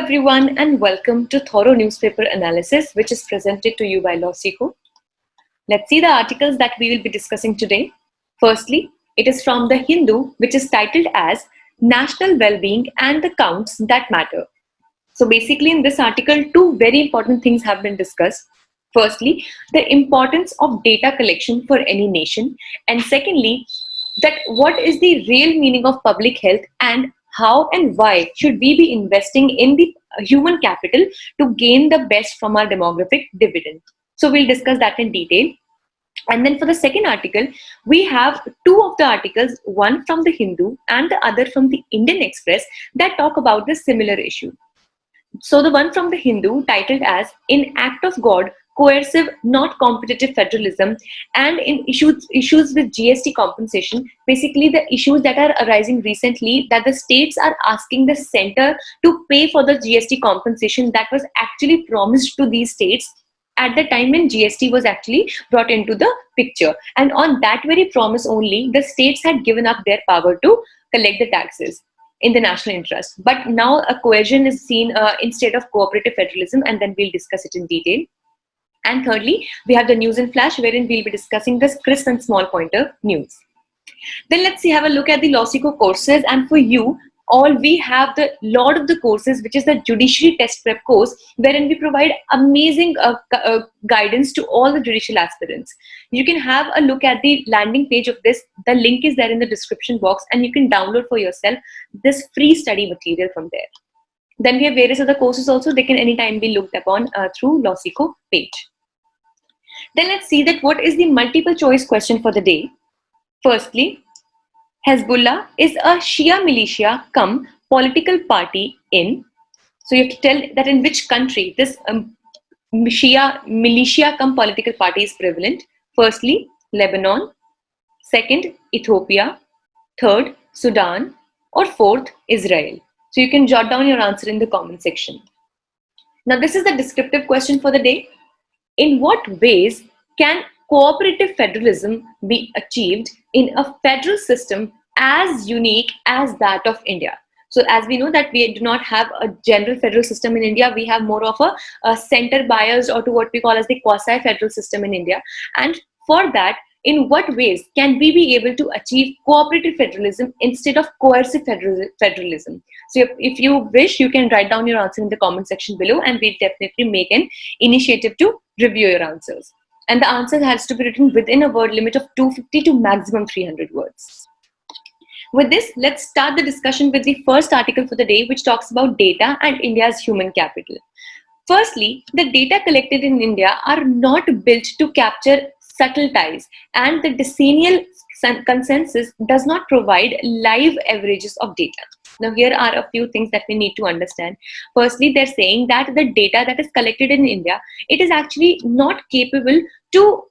everyone and welcome to thorough newspaper analysis which is presented to you by LawSikho. Let's see the articles that we will be discussing today. Firstly, it is from the Hindu which is titled as National Well-Being and the Counts That Matter. So basically in this article, two very important things have been discussed. Firstly, the importance of data collection for any nation, and secondly, that what is the real meaning of public health and how and why should we be investing in the human capital to gain the best from our demographic dividend. So we'll discuss that in detail. And then for the second article, we have two of the articles, one from the Hindu and the other from the Indian Express, that talk about the similar issue. So the one from the Hindu titled as In Act of God, Coercive Not Competitive Federalism, and in issues with GST compensation, basically the issues that are arising recently that the states are asking the center to pay for the GST compensation that was actually promised to these states at the time when GST was actually brought into the picture. And on that very promise only, the states had given up their power to collect the taxes in the national interest. But now a coercion is seen instead of cooperative federalism, and then we'll discuss it in detail. And thirdly, we have the Newsflash, wherein we'll be discussing this crisp and small pointer news. Then let's have a look at the LawSikho courses. And for you all, we have the lot of the courses, which is the Judiciary Test Prep course, wherein we provide amazing guidance to all the judicial aspirants. You can have a look at the landing page of this. The link is there in the description box, and you can download for yourself this free study material from there. Then we have various other courses also. They can anytime be looked upon through LawSikho page. Then let's see that what is the multiple choice question for the day. Firstly, Hezbollah is a Shia militia cum political party in. So you have to tell that in which country this Shia militia cum political party is prevalent. Firstly, Lebanon. Second, Ethiopia. Third, Sudan. Or fourth, Israel. So you can jot down your answer in the comment section. Now this is the descriptive question for the day. In what ways can cooperative federalism be achieved in a federal system as unique as that of India? So as we know that we do not have a general federal system in India, we have more of a center biased, or to what we call as the quasi-federal system in India. And for that, in what ways can we be able to achieve cooperative federalism instead of coercive federalism? So if you wish, you can write down your answer in the comment section below, and we'll definitely make an initiative to review your answers. And the answer has to be written within a word limit of 250 to maximum 300 words. With this, let's start the discussion with the first article for the day, which talks about data and India's human capital. Firstly, the data collected in India are not built to capture subtle ties, and the decennial consensus does not provide live averages of data. Now here are a few things that we need to understand. Firstly, they're saying that the data that is collected in India, it is actually not capable to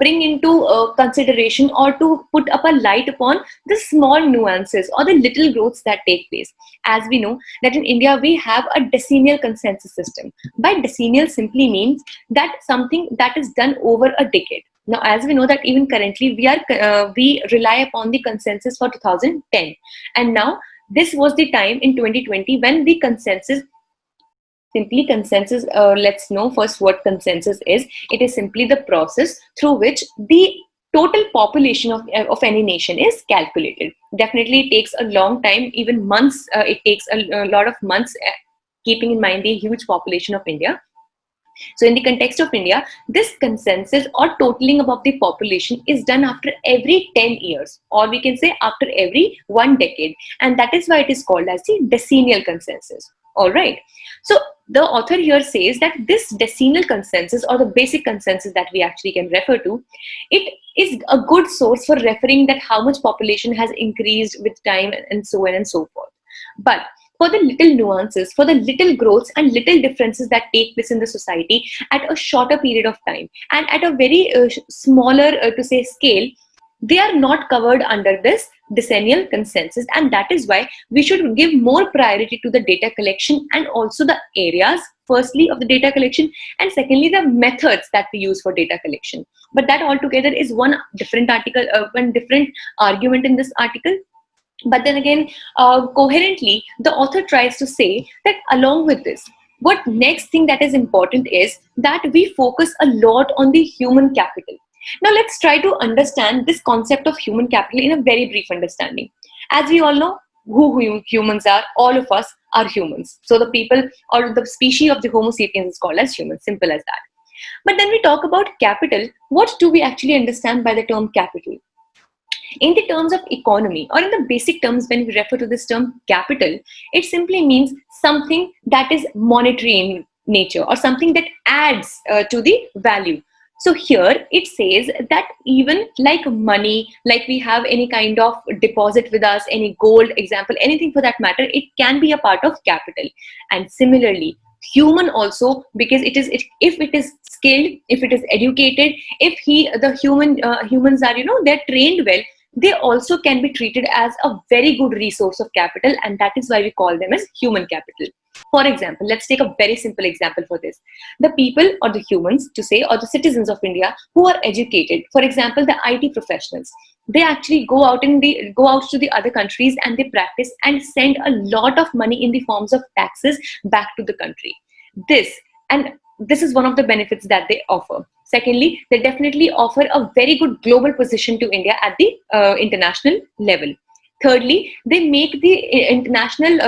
bring into consideration or to put up a light upon the small nuances or the little growths that take place. As we know that in India we have a decennial consensus system. By decennial simply means that something that is done over a decade. Now, as we know that even currently we rely upon the consensus for 2010, and now this was the time in 2020 when the consensus. Let's know first what consensus is. It is simply the process through which the total population of any nation is calculated. Definitely it takes a long time, even months. It takes a lot of months, keeping in mind the huge population of India. So in the context of India, this consensus or totaling about the population is done after every 10 years, or we can say after every 1 decade. And that is why it is called as the decennial consensus. All right. So the author here says that this decennial consensus, or the basic consensus that we actually can refer to, it is a good source for referring that how much population has increased with time and so on and so forth. But for the little nuances, for the little growths and little differences that take place in the society at a shorter period of time and at a very smaller scale, they are not covered under this decennial consensus, and that is why we should give more priority to the data collection and also the areas, firstly, of the data collection, and secondly, the methods that we use for data collection. But that altogether is one different article, one different argument in this article. But then again, coherently, the author tries to say that along with this, what next thing that is important is that we focus a lot on the human capital. Now let's try to understand this concept of human capital in a very brief understanding. As we all know, who humans are, all of us are humans. So the people or the species of the Homo sapiens is called as humans, simple as that. But then we talk about capital. What do we actually understand by the term capital? In the terms of economy, or in the basic terms, when we refer to this term capital, it simply means something that is monetary in nature, or something that adds to the value. So here it says that even like money, like we have any kind of deposit with us, any gold, example, anything for that matter, it can be a part of capital. And similarly, human also, because if it is skilled, if it is educated, if humans are, they're trained well, they also can be treated as a very good resource of capital, and that is why we call them as human capital. For example, let's take a very simple example for this. The people, or the humans to say, or the citizens of India who are educated, for example, the IT professionals, they actually go out to the other countries and they practice and send a lot of money in the forms of taxes back to the country. This is one of the benefits that they offer. Secondly, they definitely offer a very good global position to India at the international level. Thirdly, they make the international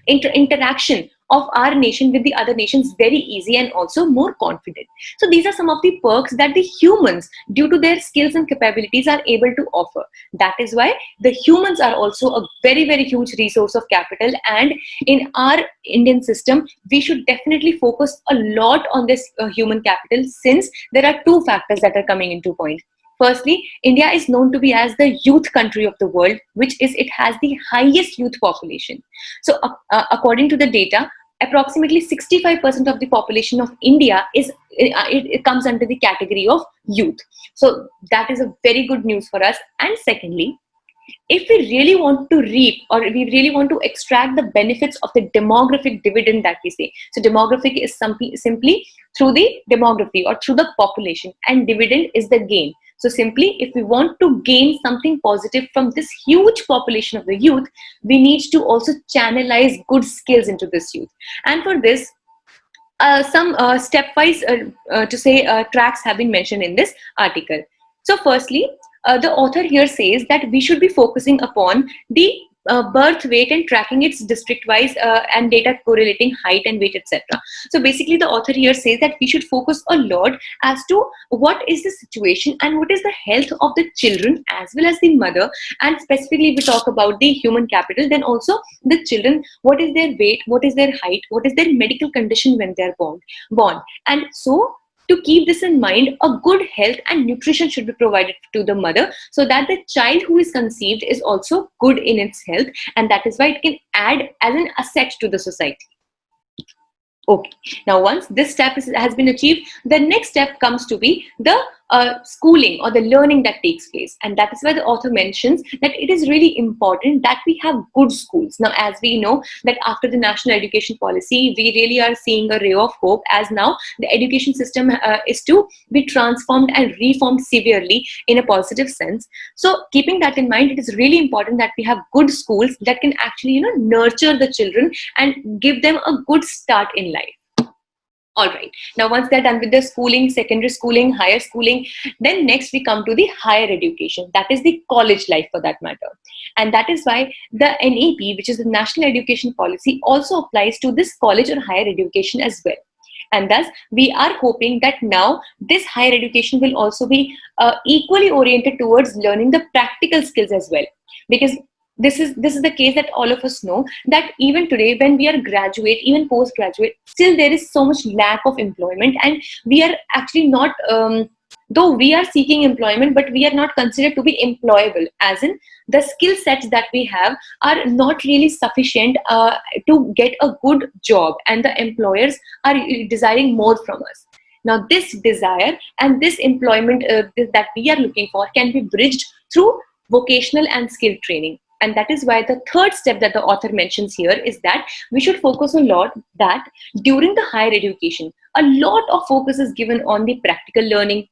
interaction of our nation with the other nations very easy and also more confident. So these are some of the perks that the humans, due to their skills and capabilities, are able to offer. That is why the humans are also a very, very huge resource of capital, and in our Indian system, we should definitely focus a lot on this human capital, since there are two factors that are coming into point. Firstly, India is known to be as the youth country of the world, which is it has the highest youth population. So according to the data, approximately 65% of the population of India it comes under the category of youth. So that is a very good news for us. And secondly, if we really want to reap, or we really want to extract the benefits of the demographic dividend that we say, so demographic is simply through the demography or through the population, and dividend is the gain. So simply, if we want to gain something positive from this huge population of the youth, we need to also channelize good skills into this youth. And for this, some stepwise tracks have been mentioned in this article. So firstly, the author here says that we should be focusing upon the birth weight and tracking its district-wise and data correlating height and weight, etc. So basically, the author here says that we should focus a lot as to what is the situation and what is the health of the children as well as the mother. And specifically, if we talk about the human capital, then also the children, what is their weight, what is their height, what is their medical condition when they are born. And so, to keep this in mind, a good health and nutrition should be provided to the mother, so that the child who is conceived is also good in its health, and that is why it can add as an asset to the society. Okay, now once this step has been achieved, the next step comes to be the schooling or the learning that takes place. And that is why the author mentions that it is really important that we have good schools. Now, as we know that after the national education policy, we really are seeing a ray of hope, as now the education system is to be transformed and reformed severely in a positive sense. So keeping that in mind, it is really important that we have good schools that can actually, nurture the children and give them a good start in life. All right. Now, once they're done with the schooling, secondary schooling, higher schooling, then next we come to the higher education. That is the college life for that matter. And that is why the NEP, which is the National Education Policy, also applies to this college or higher education as well. And thus, we are hoping that now this higher education will also be equally oriented towards learning the practical skills as well. Because this is the case that all of us know that even today, when we are graduate, even postgraduate, still there is so much lack of employment, and we are actually not, though we are seeking employment, but we are not considered to be employable, as in the skill sets that we have are not really sufficient to get a good job, and the employers are desiring more from us. Now, this desire and this employment that we are looking for can be bridged through vocational and skill training. And that is why the third step that the author mentions here is that we should focus a lot that during the higher education, a lot of focus is given on the practical learning,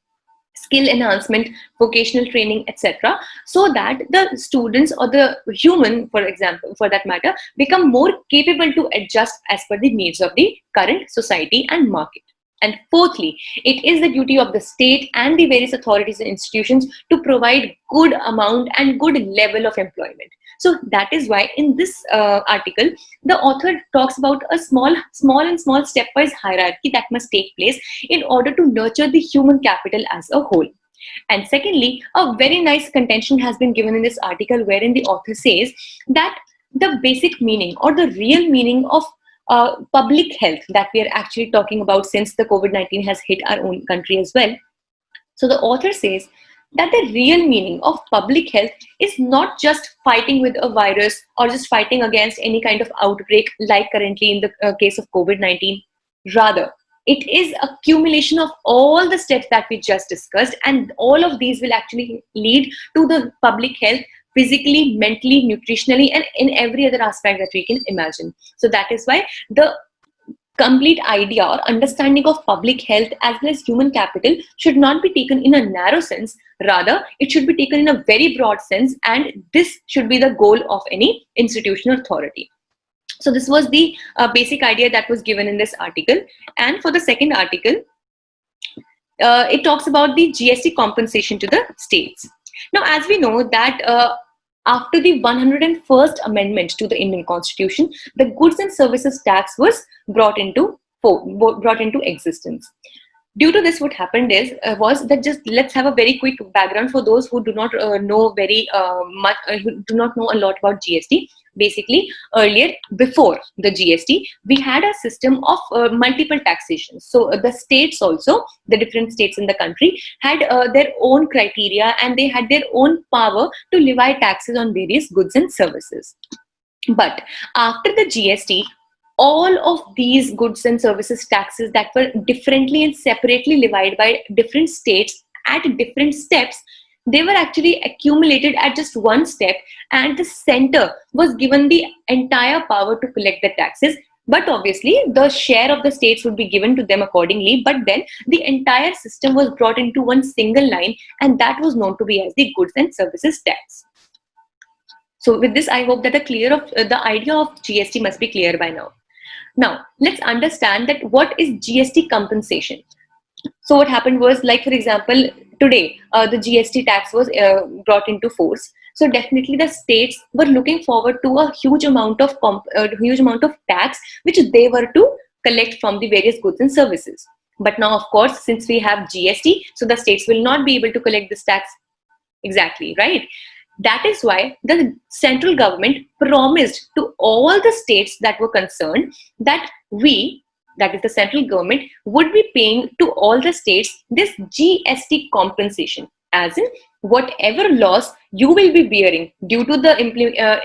skill enhancement, vocational training, etc., so that the students or the human, for example, for that matter, become more capable to adjust as per the needs of the current society and market. And fourthly, it is the duty of the state and the various authorities and institutions to provide good amount and good level of employment. So that is why in this article, the author talks about a small stepwise hierarchy that must take place in order to nurture the human capital as a whole. And secondly, a very nice contention has been given in this article wherein the author says that the basic meaning or the real meaning of public health that we are actually talking about, since the COVID-19 has hit our own country as well. So the author says that the real meaning of public health is not just fighting with a virus or just fighting against any kind of outbreak like currently in the case of COVID-19. Rather, it is accumulation of all the steps that we just discussed, and all of these will actually lead to the public health physically, mentally, nutritionally, and in every other aspect that we can imagine. So that is why the complete idea or understanding of public health as well as human capital should not be taken in a narrow sense. Rather, it should be taken in a very broad sense, and this should be the goal of any institution or authority. So this was the basic idea that was given in this article. And for the second article, it talks about the GST compensation to the states. Now, as we know that after the 101st Amendment to the Indian Constitution, the goods and services tax was brought into existence. Due to this, what happened is was that, just let's have a very quick background for those who do not know very much, who do not know a lot about GST. Basically, earlier, before the GST, we had a system of multiple taxation. So the states also, the different states in the country, had their own criteria, and they had their own power to levy taxes on various goods and services. But after the GST, all of these goods and services taxes that were differently and separately levied by different states at different steps, they were actually accumulated at just one step, and the center was given the entire power to collect the taxes. But obviously, the share of the states would be given to them accordingly. But then the entire system was brought into one single line, and that was known to be as the goods and services tax. So with this, I hope that the idea of GST must be clear by now. Now, let's understand that what is GST compensation. So what happened was, like for example, today the GST tax was brought into force. So definitely the states were looking forward to a huge amount of tax which they were to collect from the various goods and services. But now, of course, since we have GST, so the states will not be able to collect this tax. Exactly, right? That is why the central government promised to all the states that were concerned that that is the central government, would be paying to all the states this GST compensation, as in whatever loss you will be bearing due to the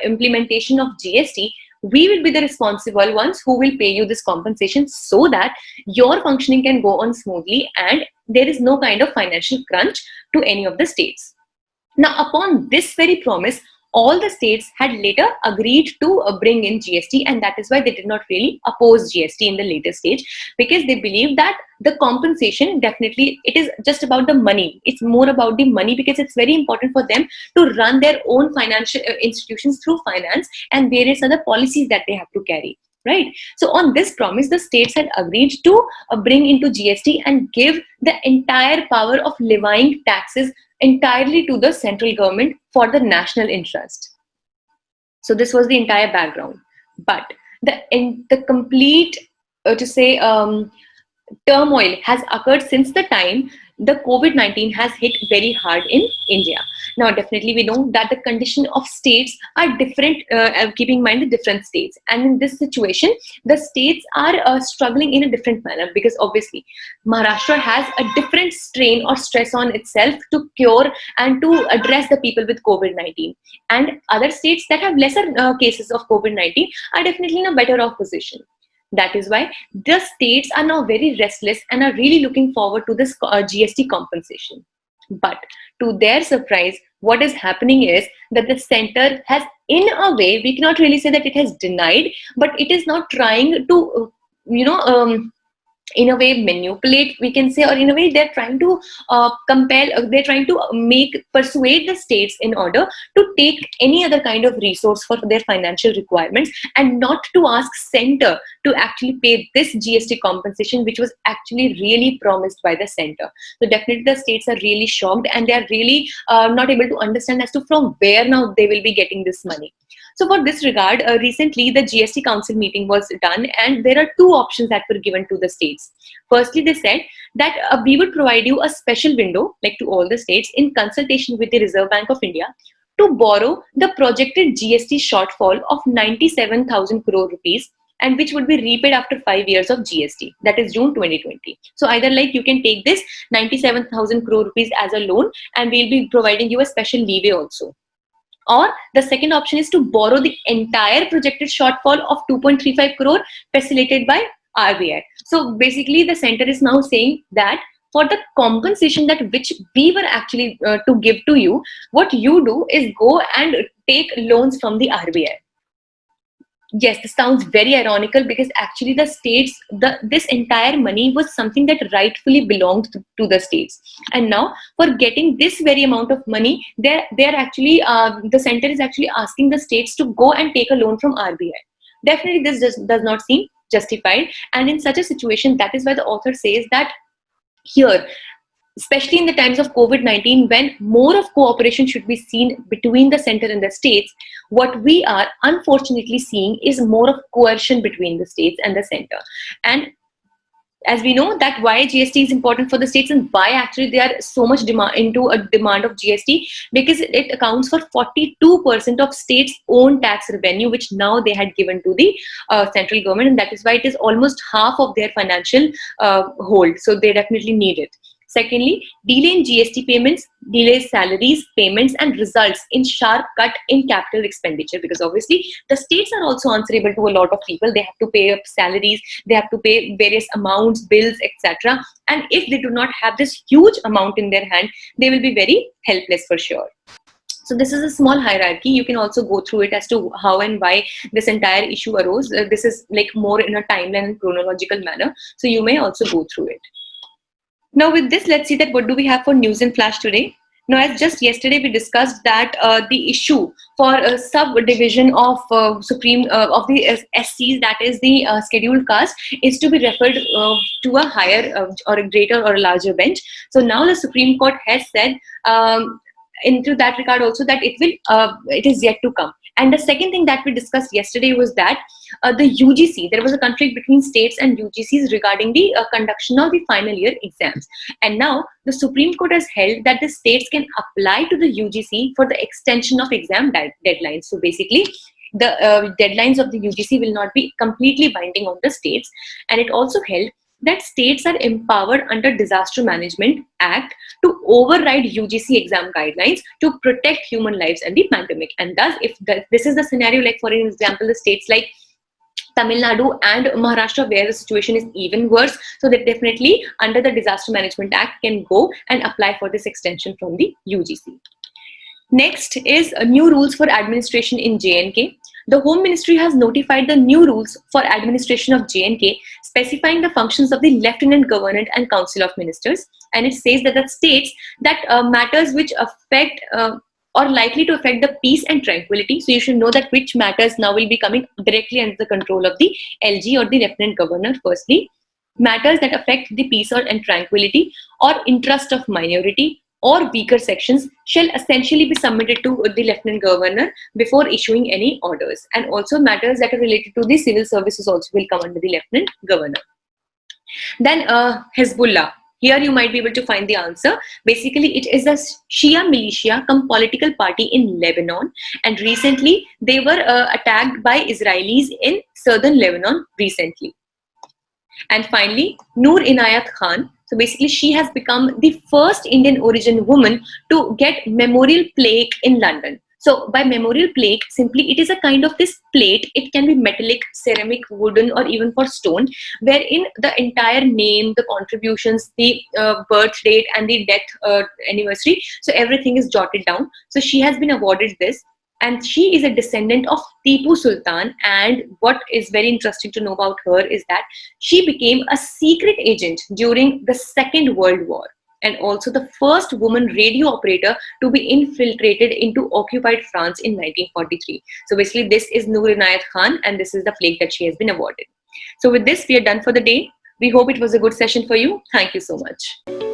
implementation of GST, we will be the responsible ones who will pay you this compensation, so that your functioning can go on smoothly and there is no kind of financial crunch to any of the states. Now, upon this very promise, all the states had later agreed to bring in GST, and that is why they did not really oppose GST in the later stage, because they believe that the compensation, definitely it is just about the money. It's more about the money, because it's very important for them to run their own financial institutions through finance and various other policies that they have to carry. Right. So on this promise, the states had agreed to bring into GST and give the entire power of levying taxes entirely to the central government for the national interest. So this was the entire background. But the complete, turmoil has occurred since the time the COVID-19 has hit very hard in India. Now, definitely we know that the condition of states are different, keeping in mind the different states. And in this situation, the states are struggling in a different manner, because obviously Maharashtra has a different strain or stress on itself to cure and to address the people with COVID-19. And other states that have lesser cases of COVID-19 are definitely in a better off position. That is why the states are now very restless and are really looking forward to this GST compensation. But to their surprise, what is happening is that the center has, in a way, we cannot really say that it has denied, but it is now trying to, in a way manipulate, we can say, or in a way they're trying to they're trying to persuade the states in order to take any other kind of resource for their financial requirements, and not to ask center to actually pay this GST compensation, which was actually really promised by the center. So definitely the states are really shocked, and they are really not able to understand as to from where now they will be getting this money. So for this regard, recently the GST Council meeting was done, and there are two options that were given to the states. Firstly, they said that we would provide you a special window, like to all the states, in consultation with the Reserve Bank of India, to borrow the projected GST shortfall of 97,000 crore rupees, and which would be repaid after 5 years of GST, that is June 2020. So either like you can take this 97,000 crore rupees as a loan, and we'll be providing you a special leeway also. Or the second option is to borrow the entire projected shortfall of 2.35 crore facilitated by RBI. So basically the center is now saying that for the compensation that which we were actually to give to you, what you do is go and take loans from the RBI. Yes, this sounds very ironical, because actually the states, this entire money was something that rightfully belonged to the states, and now for getting this very amount of money, they're actually the center is actually asking the states to go and take a loan from RBI. Definitely, this does not seem justified, and in such a situation, that is why the author says that here, especially in the times of COVID-19, when more of cooperation should be seen between the center and the states, what we are unfortunately seeing is more of coercion between the states and the center. And as we know that why GST is important for the states, and why actually they are so much into a demand of GST, because it accounts for 42% of states' own tax revenue, which now they had given to the central government, and that is why it is almost half of their financial hold. So they definitely need it. Secondly, delay in GST payments delays salaries, payments, and results in sharp cut in capital expenditure, because obviously the states are also answerable to a lot of people. They have to pay up salaries, they have to pay various amounts, bills, etc. And if they do not have this huge amount in their hand, they will be very helpless for sure. So this is a small hierarchy. You can also go through it as to how and why this entire issue arose. This is like more in a timeline and chronological manner. So you may also go through it. Now with this, let's see that what do we have for news and flash today. Now, as just yesterday we discussed that the issue for a subdivision of of the SCs, that is the scheduled caste, is to be referred to a higher or a greater or a larger bench. So now the Supreme Court has said into that regard also that it is yet to come. And the second thing that we discussed yesterday was that the UGC, there was a conflict between states and UGCs regarding the conduction of the final year exams. And now the Supreme Court has held that the states can apply to the UGC for the extension of exam deadlines. So basically, the deadlines of the UGC will not be completely binding on the states. And it also held that states are empowered under Disaster Management Act to override UGC exam guidelines to protect human lives and the pandemic. And thus, if this is the scenario, like for example, the states like Tamil Nadu and Maharashtra, where the situation is even worse, so that definitely under the Disaster Management Act can go and apply for this extension from the UGC. Next is new rules for administration in J&K. The Home Ministry has notified the new rules for administration of J&K, specifying the functions of the Lieutenant Governor and Council of Ministers. And it says that the states that matters which affect or likely to affect the peace and tranquility. So you should know that which matters now will be coming directly under the control of the LG or the Lieutenant Governor. Firstly, matters that affect the peace and tranquility or interest of minority or weaker sections shall essentially be submitted to the Lieutenant Governor before issuing any orders. And also matters that are related to the civil services also will come under the Lieutenant Governor. Then Hezbollah. Here you might be able to find the answer. Basically, it is a Shia militia cum political party in Lebanon, and recently they were attacked by Israelis in southern Lebanon recently. And finally, Noor Inayat Khan. So basically, she has become the first Indian origin woman to get memorial plaque in London. So by memorial plaque, simply it is a kind of this plate. It can be metallic, ceramic, wooden, or even for stone, wherein the entire name, the contributions, the birth date, and the death anniversary, so everything is jotted down. So she has been awarded this. and she is a descendant of Tipu Sultan. And what is very interesting to know about her is that she became a secret agent during the Second World War, and also the first woman radio operator to be infiltrated into occupied France in 1943. So basically, this is Noor Inayat Khan, and this is the plaque that she has been awarded. So with this, we are done for the day. We hope it was a good session for you. Thank you so much.